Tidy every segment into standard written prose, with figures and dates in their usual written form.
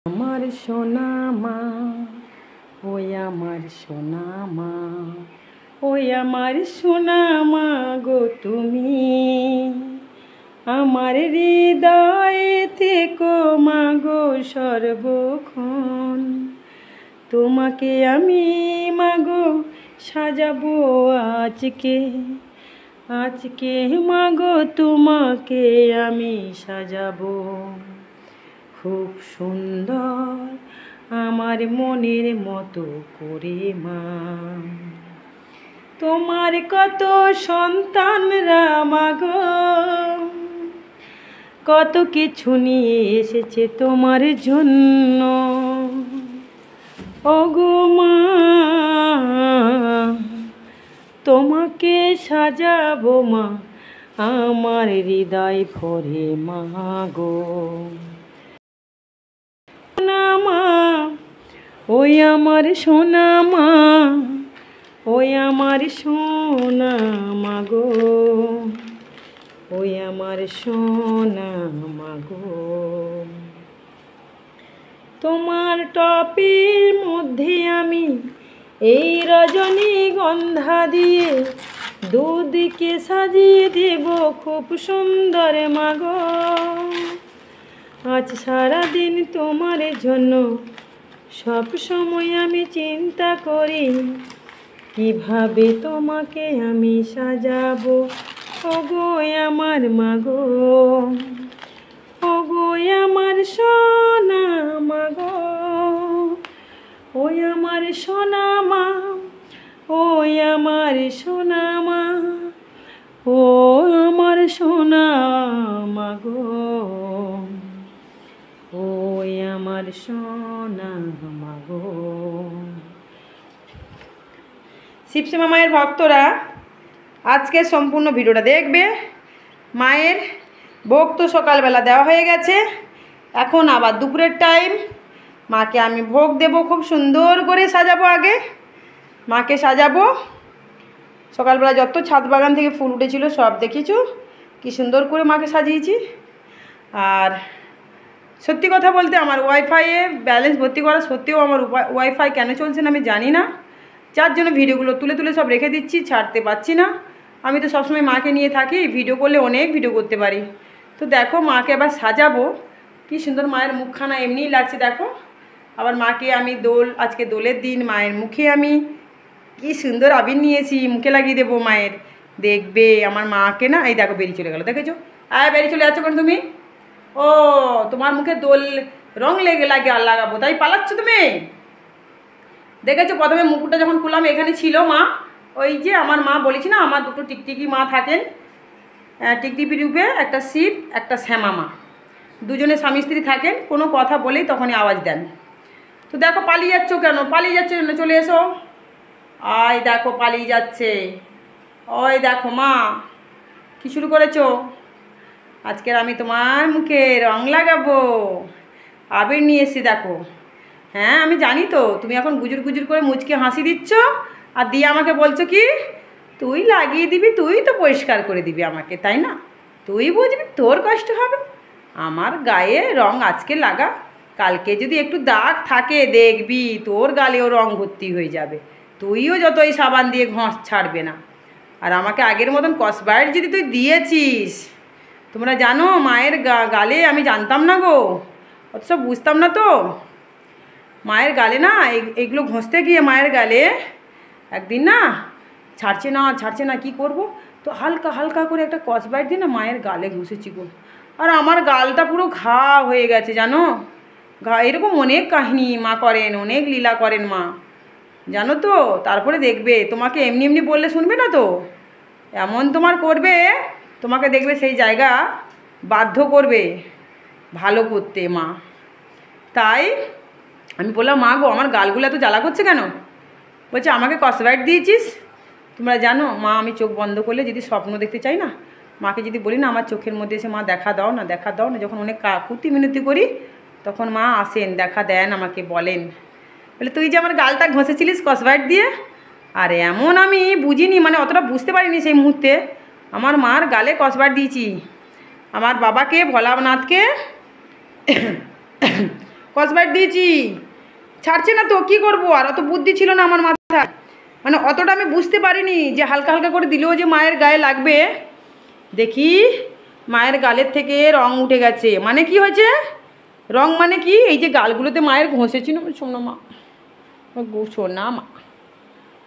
আমার সোনা মা, ওই আমার সোনা মা, ওই আমার সোনা মা গো তুমি আমার হৃদয়ে থেকো মা গো সর্বক্ষণ। তোমাকে আমি মা গো সাজাবো আজকে, আজকে মা গো তোমাকে আমি সাজাবো খুব সুন্দর আমার মনের মতো করে মা। তোমার কত সন্তানরা মা গো কত কিছু নিয়ে এসেছে তোমার জন্য। ওগো মা তোমাকে সাজাবো মা আমার হৃদয় ভরে মা গো। মা ওই আমার সোনা মা, ওই আমার সোনা মা গো, ওই আমার সোনা মা গো। তোমার টপের মধ্যে আমি এই রজনীগন্ধা দিয়ে দুদিকে সাজিয়ে দেব খুব সুন্দর মা গো। আজ সারাদিন তোমার জন্য সব সময় আমি চিন্তা করি কিভাবে তোমাকে আমি সাজাবো। ওগো আমার মা গো, ওগো আমার সোনা মা গো, ওই আমার সোনা মা, ওই আমার সোনা মা, ও আমার সোনা মা গো, ওই আমার সোনা মা গো। শিবশ্যামা মায়ের ভক্তরা আজকে সম্পূর্ণ ভিডিওটা দেখবে। মায়ের ভোগ তো সকালবেলা দেওয়া হয়ে গেছে, এখন আবার দুপুরের টাইম মাকে আমি ভোগ দেব, খুব সুন্দর করে সাজাবো। আগে মাকে সাজাবো। সকালবেলা যত ছাদ বাগান থেকে ফুল উঠেছিল সব দেখিছো কি সুন্দর করে মাকে সাজিয়েছি। আর সত্যি কথা বলতে আমার ওয়াইফাইয়ে ব্যালেন্স ভর্তি করা সত্ত্বেও আমার ওয়াইফাই কেন চলছে না আমি জানি না, যার জন্য ভিডিওগুলো তুলে তুলে সব রেখে দিচ্ছি, ছাড়তে পারছি না। আমি তো সবসময় মাকে নিয়ে থাকি, ভিডিও করলে অনেক ভিডিও করতে পারি। তো দেখো মাকে আবার সাজাবো, কি সুন্দর মায়ের মুখখানা এমনিই লাগছে দেখো। আবার মাকে আমি আজকে দোলের দিন মায়ের মুখে আমি কি সুন্দর আবির নিয়েছি, মুখে লাগিয়ে দেবো মায়ের। দেখবে আমার মাকে না, এই দেখো বেরিয়ে চলে গেলো, দেখেছো? বেরিয়ে চলে যাচ্ছ কেন তুমি? ও তোমার মুখে দোল রং লাগাবো তাই পালাচ্ছ তুমি? দেখেছো প্রথমে মুকুটটা যখন খুললাম এখানে ছিল মা, ওই যে আমার মা বলেছি না আমার দুটো টিকটিকি মা থাকেন, টিকটিকি রূপে একটা শিব একটা শ্যামা মা, দুজনে স্বামী স্ত্রী থাকেন, কোনো কথা বলেই তখনই আওয়াজ দেন। তো দেখো পালিয়ে যাচ্ছ কেন? পালিয়ে যাচ্ছে না, চলে এসো। আয় দেখো পালিয়ে যাচ্ছে, ওই দেখো মা কী শুরু করেছো। আজকের আমি তোমার মুখে রং লাগাবো, আবির নিয়ে এসছি দেখো। হ্যাঁ আমি জানি তো তুমি এখন গুজুর গুজুর করে মুচকে হাসি দিচ্ছ, আর দিয়ে আমাকে বলছো কি তুই লাগিয়ে দিবি, তুই তো পরিষ্কার করে দিবি আমাকে, তাই না? তুই বুঝবি তোর কষ্ট হবে। আমার গায়ে রং আজকে লাগা, কালকে যদি একটু দাগ থাকে দেখবি তোর গালেও রং ভর্তি হয়ে যাবে, তুইও যতই সাবান দিয়ে ঘষ ছাড়বে না। আর আমাকে আগের মতন কসবাইট যদি তুই দিয়েছিস, তোমরা জানো মায়ের গালে আমি জানতাম না গো, অত সব বুঝতাম না তো। মায়ের গালে না এগুলো ঘষতে গিয়ে মায়ের গালে একদিন না ছাড়ছে না কি করব, তো হালকা হালকা করে একটা কসবাইট দিয়ে না মায়ের গালে ঘষেছি গো। আর আমার গালটা পুরো ঘা হয়ে গেছে জানো। এরকম অনেক কাহিনী মা করেন, অনেক লীলা করেন মা, জানো তো। তারপরে দেখবে তোমাকে এমনি এমনি বললে শুনবে না তো, এমন তোমার করবে, তোমাকে দেখবে সেই জায়গা বাধ্য করবে ভালো করতে মা। তাই আমি বললাম মা গো আমার গালগুলো এত জ্বালা করছে কেন? বলছে আমাকে কসবাইট দিয়েছিস। তোমরা জানো মা আমি চোখ বন্ধ করলে যদি স্বপ্ন দেখতে চাই না, মাকে যদি বলি না আমার চোখের মধ্যে এসে মা দেখা দাও না দেখা দাও না, যখন অনেক কাকুতি মিনতি করি তখন মা আসেন, দেখা দেন আমাকে, বলেন বলে তুই যে আমার গালটা ঘষেছিলিস কসবাইট দিয়ে। আর এমন আমি বুঝিনি, মানে অতটা বুঝতে পারিনি সেই মুহূর্তে আমার মার গালে কসবাইট দিয়েছি। আমার বাবাকে ভোলানাথকে কসবার দিয়েছি, ছাড়ছে না তো, কি করবো? আর অত বুদ্ধি ছিল না আমার মাথায়, মানে অতটা আমি বুঝতে পারিনি যে হালকা হালকা করে দিলেও যে মায়ের গায়ে লাগবে। দেখি মায়ের গালের থেকে রং উঠে গেছে। মানে কি হয়েছে রং? মানে কি, এই যে গালগুলোতে মায়ের ঘষেছিল। সোনা মা, সোনা মা,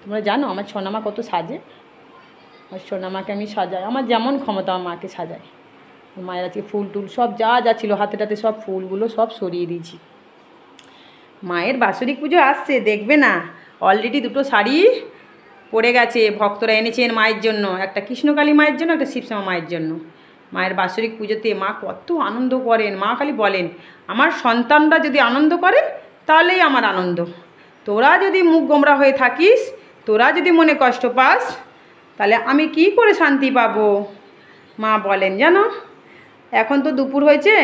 তোমরা জানো আমার সোনা মা কত সাজে? আর সোনা মাকে আমি সাজাই, আমার যেমন ক্ষমতা আমার মাকে সাজাই। মায়ের আজকে ফুল টুল সব যা যা ছিল হাতে টাতে সব ফুলগুলো সব সরিয়ে দিয়েছি। মায়ের বাৎসরিক পুজো আসছে, দেখবে না অলরেডি দুটো শাড়ি পড়ে গেছে, ভক্তরা এনেছেন মায়ের জন্য, একটা কৃষ্ণকালী মায়ের জন্য, একটা শিবশ্যামা মায়ের জন্য। মায়ের বাৎসরিক পুজোতে মা কত আনন্দ করেন। মা খালি বলেন আমার সন্তানরা যদি আনন্দ করে তাহলেই আমার আনন্দ, তোরা যদি মুখ গোমরা হয়ে থাকিস, তোরা যদি মনে কষ্ট পাস, তাহলে আমি কি করে শান্তি পাবো? মা বলেন জানো। এখন তো দুপুর হয়েছে,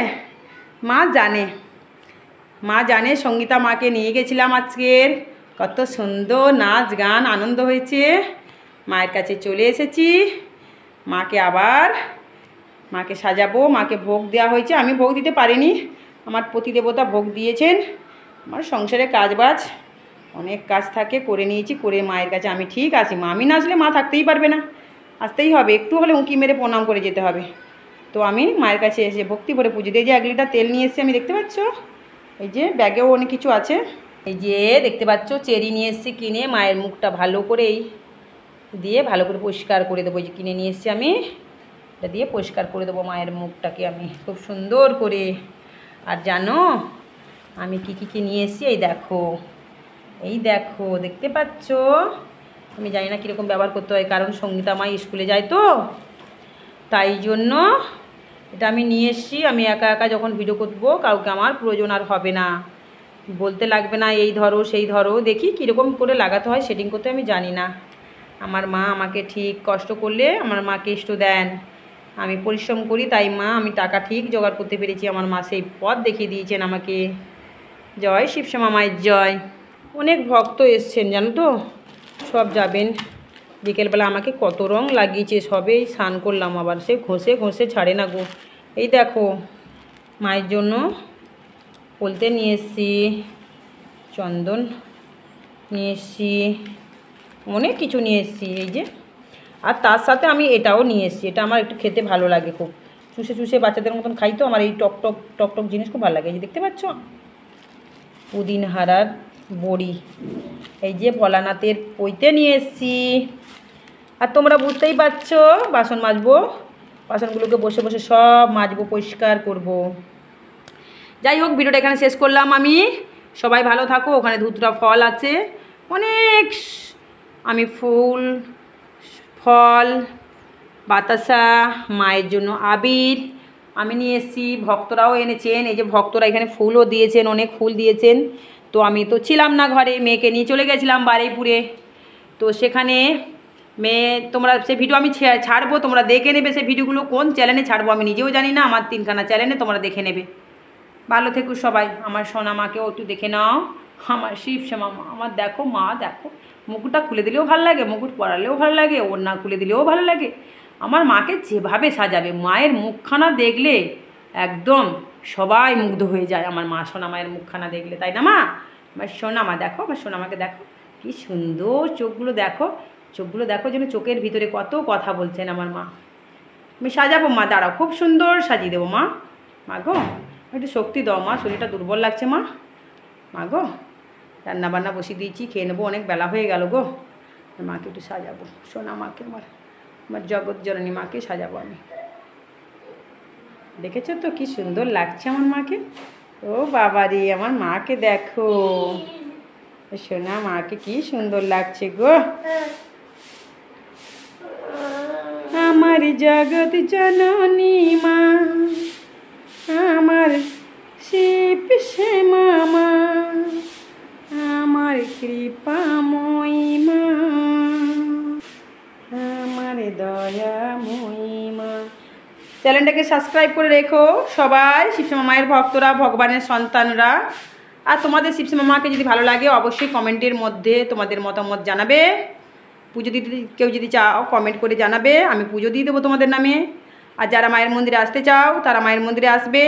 মা জানে সঙ্গীতা মাকে নিয়ে গেছিলাম আজকের, কত সুন্দর নাচ গান আনন্দ হয়েছে। মায়ের কাছে চলে এসেছি, মাকে সাজাবো, মাকে ভোগ দেওয়া হয়েছে। আমি ভোগ দিতে পারিনি, আমার পতিদেবতা ভোগ দিয়েছেন। আমার সংসারে কাজবাজ অনেক কাজ থাকে, করে নিয়েছি, করে মায়ের কাছে আমি ঠিক আছি। মা আমি না আসলে মা থাকতেই পারবে না, আসতেই হবে, একটু হলে উঁকি মেরে প্রণাম করে যেতে হবে। তো আমি মায়ের কাছে এসে ভক্তি ভরে পুজো দিয়ে, যে 1 লিটার তেল নিয়ে এসেছি আমি, দেখতে পাচ্ছ এই যে ব্যাগেও অনেক কিছু আছে। এই যে দেখতে পাচ্ছ চেরি নিয়ে এসেছি কিনে, মায়ের মুখটা ভালো করে এই দিয়ে ভালো করে পরিষ্কার করে দেবো। যে কিনে নিয়ে এসেছি আমি, এটা দিয়ে পরিষ্কার করে দেবো মায়ের মুখটাকে আমি খুব সুন্দর করে। আর জানো আমি কী নিয়ে এসেছি? এই দেখো দেখতে পাচ্ছ। আমি জানি না কীরকম ব্যবহার করতে হয়, কারণ সঙ্গীতা মা স্কুলে যায় তো, তাই জন্য এটা আমি নিয়ে এসেছি। আমি একা একা যখন ভিডিও করবো কাউকে আমার প্রয়োজন আর হবে না, বলতে লাগবে না এই ধরো সেই ধরো। দেখি কীরকম করে লাগাতে হয়, সেটিং করতে আমি জানি না। আমার মা আমাকে ঠিক কষ্ট করলে আমার মা কেষ্ট দেন, আমি পরিশ্রম করি, তাই মা আমি টাকা ঠিক জোগাড় করতে পেরেছি। আমার মা সেই পথ দেখিয়ে দিয়েছেন আমাকে। জয় শিবশ্যামা মায়ের জয়। অনেক ভক্ত এসছেন জানো তো, সব যাবেন। বিকেলবেলা আমাকে কত রং লাগিয়েছে, সবেই স্নান করলাম, আবার সে ঘষে ছাড়ে না গো। এই দেখো মায়ের জন্য বলতে নিয়ে এসছি, চন্দন নিয়ে এসছি, অনেক কিছু নিয়ে এসছি এই যে। আর তার সাথে আমি এটাও নিয়ে এসছি, এটা আমার একটু খেতে ভালো লাগে খুব, চুষে বাচ্চাদের মতন খাই তো, আমার এই টক জিনিস খুব ভালো লাগে। এই যে দেখতে পাচ্ছ পুদিন হারার বড়ি, এই যে ভোলানাথের পৈতে নিয়ে এসছি। আর তোমরা বুঝতেই পারছো বাসন মাজবো, বাসনগুলোকে বসে বসে সব মাজবো, পরিষ্কার করব। যাই হোক ভিডিওটা এখানে শেষ করলাম আমি। সবাই ভালো থাকো। ওখানে ধুতরা ফল আছে অনেক, আমি ফুল ফল বাতাসা, মায়ের জন্য আবির আমি নিয়ে এসেছি, ভক্তরাও এনেছেন। এই যে ভক্তরা এখানে ফুলও দিয়েছেন, অনেক ফুল দিয়েছেন। তো আমি তো ছিলাম না ঘরে, মেয়েকে নিয়ে চলে গেছিলাম বারুইপুরে। তো সেখানে তোমরা সে ভিডিও আমি ছাড়বো, তোমরা দেখে নেবে। সে ভিডিওগুলো কোন চ্যানেলে ছাড়বো আমি নিজেও জানি না, আমার 3খানা চ্যানেলে তোমরা দেখে নেবে। ভালো থেকো সবাই। আমার সোনা মাকেও একটু দেখে নাও, আমার শিবশ্যামা মা। আমার দেখো মা, দেখো মুকুটটা খুলে দিলেও ভালো লাগে, মুকুট পরালেও ভালো লাগে, ওড়না খুলে দিলেও ভালো লাগে। আমার মাকে যেভাবে সাজাবে, মায়ের মুখখানা দেখলে একদম সবাই মুগ্ধ হয়ে যায় আমার মা, সোনা মায়ের মুখখানা দেখলে, তাই না মা? আমার সোনা মা দেখো, আমার সোনা মাকে দেখো কি সুন্দর চোখগুলো দেখো যেন চোখের ভিতরে কত কথা বলছেন আমার মা। আমি সাজাবো মা, দাঁড়াও, খুব সুন্দর সাজিয়ে দেবো মা গো। একটু শক্তি দাও মা, শরীরটা দুর্বল লাগছে মা গো। রান্নাবান্না বসিয়ে দিয়েছি, খেয়ে নেবো, অনেক বেলা হয়ে গেল গো। মাকে একটু সাজাবো, সোনা মাকে, আমার জগৎ জননী মাকে সাজাবো আমি। দেখেছো তো কি সুন্দর লাগছে আমার মাকে। ও বাবা রে, আমার মাকে দেখো, সোনা মাকে কি সুন্দর লাগছে গো। আমার জগৎ জননী মা, আমার শিবশ্যামা মা, আমার কৃপাময়ী মা, আমার দয়াময়ী মা। চ্যানেলটাকে সাবস্ক্রাইব করে রেখো সবাই, শিবশ্যামা মায়ের ভক্তরা, ভগবানের সন্তানরা। আর তোমাদের শিবশ্যামা মাকে যদি ভালো লাগে অবশ্যই কমেন্টের মধ্যে তোমাদের মতামত জানাবে। পুজো দিতে কেউ যদি চাও কমেন্ট করে জানাবে, আমি পুজো দিয়ে দেবো তোমাদের নামে। আর যারা মায়ের মন্দিরে আসতে চাও তারা মায়ের মন্দিরে আসবে।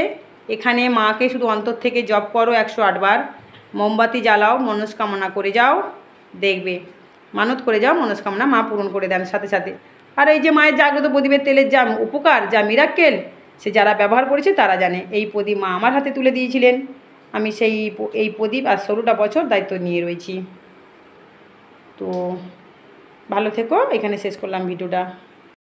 এখানে মাকে শুধু অন্তর থেকে জপ করো 108 বার, মোমবাতি জ্বালাও, মনস্কামনা করে যাও, দেখবে মানত করে যাও, মনস্কামনা মা পূরণ করে দেন সাথে সাথে। আর এই যে মায়ের জাগ্রত প্রদীপের তেলের যা উপকার, যা মিরাক্কেল, সে যারা ব্যবহার করেছে তারা জানে। এই প্রদীপ মা আমার হাতে তুলে দিয়েছিলেন, আমি এই প্রদীপ আর 16টা বছর দায়িত্ব নিয়ে রয়েছি। তো ভালো থেকো, এখানে শেষ করলাম ভিডিওটা।